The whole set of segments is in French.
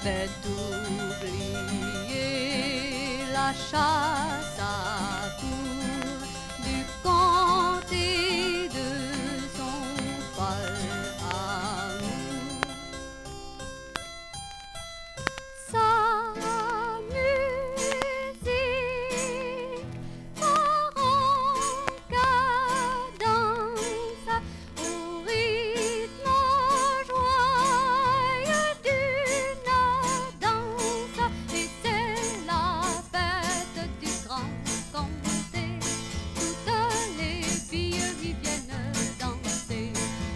fait oublier la chasse à cour du comté de son fol amour. Sa musique par en cadence au rythme joyeux d'une danse, et c'est la fête du grand comté. Toutes les filles y viennent danser.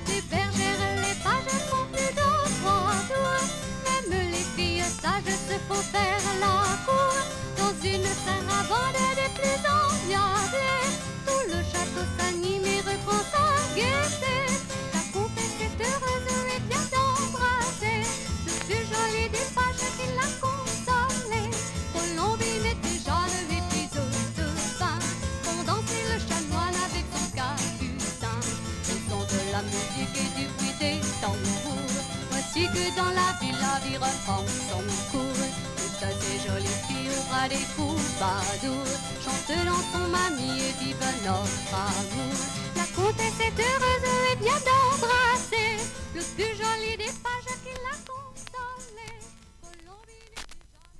Les bergères, les pages font plus de 3 tours. Même les filles sages se font faire la cour dans une sarabande des plus enviables. Tout le château s'anime et reprend sa gaieté. La comtesse est heureuse et vient d'embrasser le plus joli des pages qui l'a consolée. Colombine est déjà levée piseuse de pain, font danser le chanoine avec son capucin. Le son de la musique et du bruit des tambours, voici que dans la vie reprend son cours. Toutes ces jolies filles au bras des troubadours chantent dans son mamie et vivent notre amour. La comtesse est heureuse et vient d'embrasser le plus joli des pages qui l'a consolée. Colombine est plus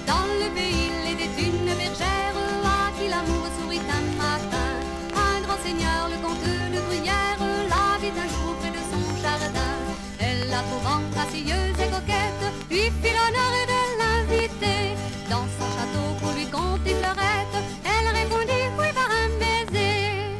Dans le pays, il était une bergère à qui l'amour sourit un matin. Un grand seigneur, le comte de Gruyère, la vit un jour près de son jardin. Elle la trouvant gracieuse et coquette, lui fit l'honneur de l'inviter dans son château pour lui conter fleurette. Elle répondit oui par un baiser.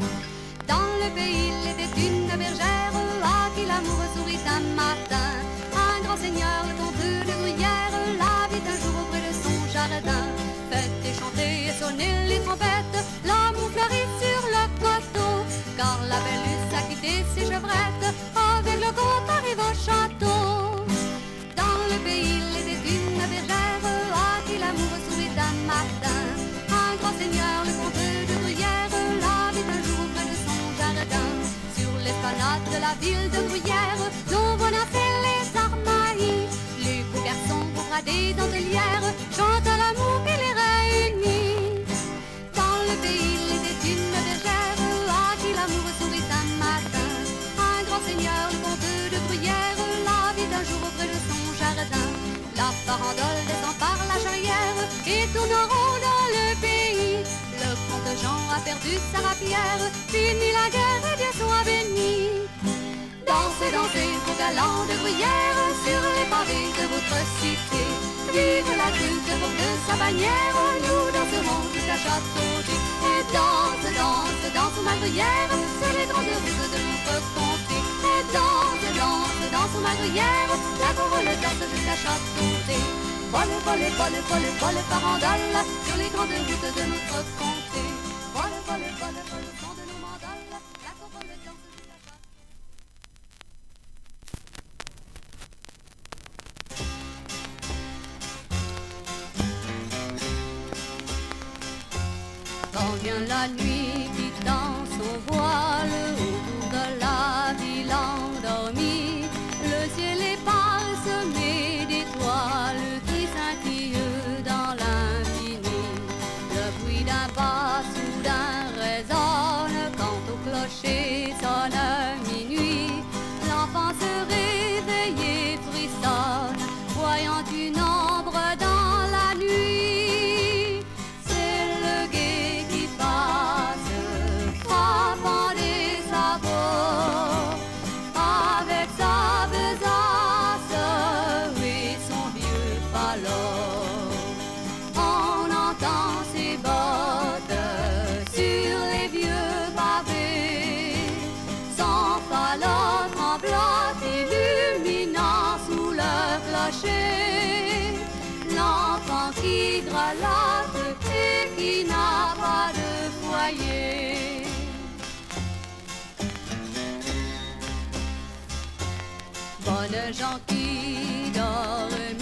Dans le pays, il était une bergère à qui l'amour sourit un matin. Un grand seigneur, le comte de Gruyère, la vit un jour auprès de son jardin. Faites et chantez et sonnez les trompettes, l'amour fleurit sur le coteau, car la belle a quitté ses chevrettes, avec le comte arrive au château. Dans le pays, il était une bergère à qui l'amour sourit un matin. Un grand seigneur, le comte de Gruyère, la vit un jour auprès de son jardin. Sur l'esplanade de la ville de Gruyère, l'on voit danser les armailles. Les beaux garçons pour des dentelières chantent l'amour qui les réunit. Dans le pays, il était une bergère à qui l'amour sourit un matin. Un grand seigneur, le comte de Gruyère, la vit un jour auprès de son jardin. La farandole descend par la charrière et tourne en rond dans le pays. Le comte Jean a perdu sa rapière, fini la guerre et Dieu soit béni. Dansez, dansez, vos galants de Gruyère, sur les pavés de votre cité. Vive la culte pour que sa bannière, nous danserons jusqu'à Châteaudet. Et danse, danse, danse ma Gruyère, sur les grandes routes de notre comté. Et danse, danse, danse ma Gruyère, la couronne danse jusqu'à Châteaudet. Vole, vole, vole, vole, vole, farandole, sur les grandes routes de notre comté. Vole, vole, vole, vole, au son de nos mandales, la couronne danse jusqu'à Châteaudet. Quand vient la nuit qui danse au voile autour de la ville endormie, le ciel est parsemé d'étoiles qui scintillent dans l'infini. Le bruit d'un pas soudain résonne quand au clocher sonne minuit. L'enfant se réveille et frissonne, voyant une ombre dans la nuit. C'est le guet qui passe, frappant des sabots, avec sa besace et son vieux falot. On entend ses bottes sur les vieux pavés, son falot tremblote illuminant sous le clocher. L'enfant qui grelotte et qui n'a pas de foyer. Bonnes gens qui dorment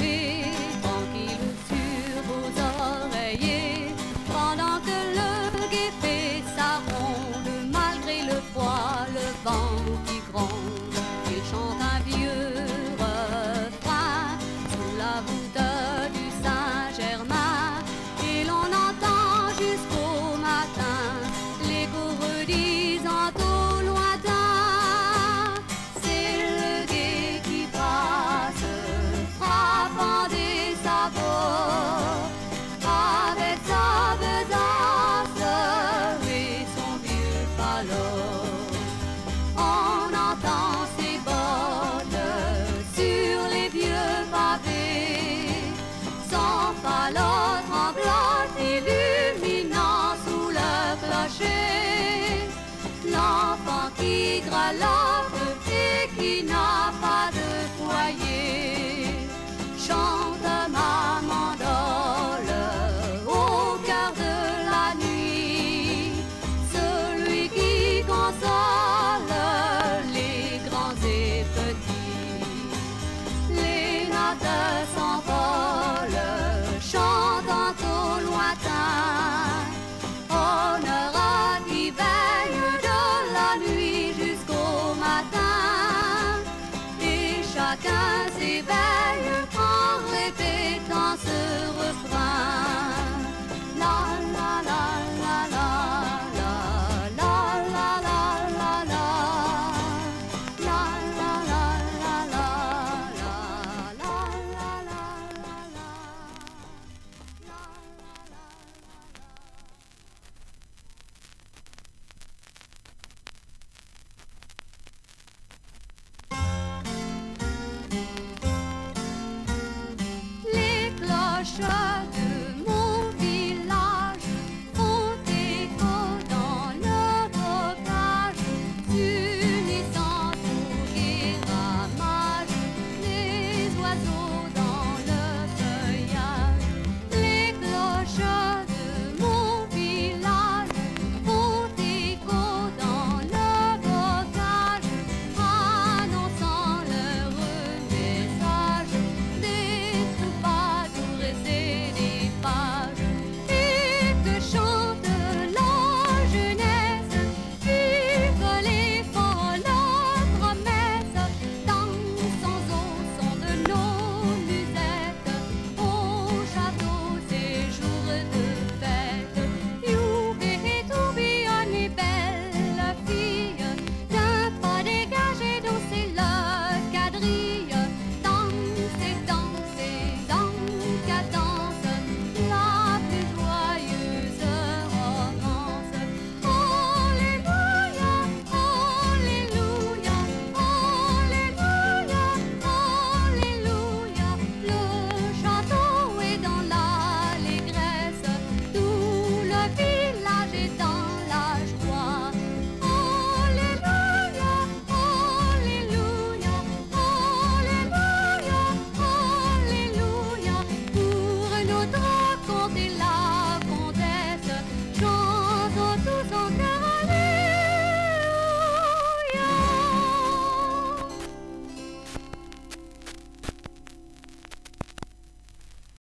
salope et qui n'a pas de foyer. Chante ma mandole au cœur de la nuit, celui qui console les grands et petits. Les notes s'envolent, chantant au lointain, honneur à qui veille de la nuit jusqu'au matin, et chacun s'éveille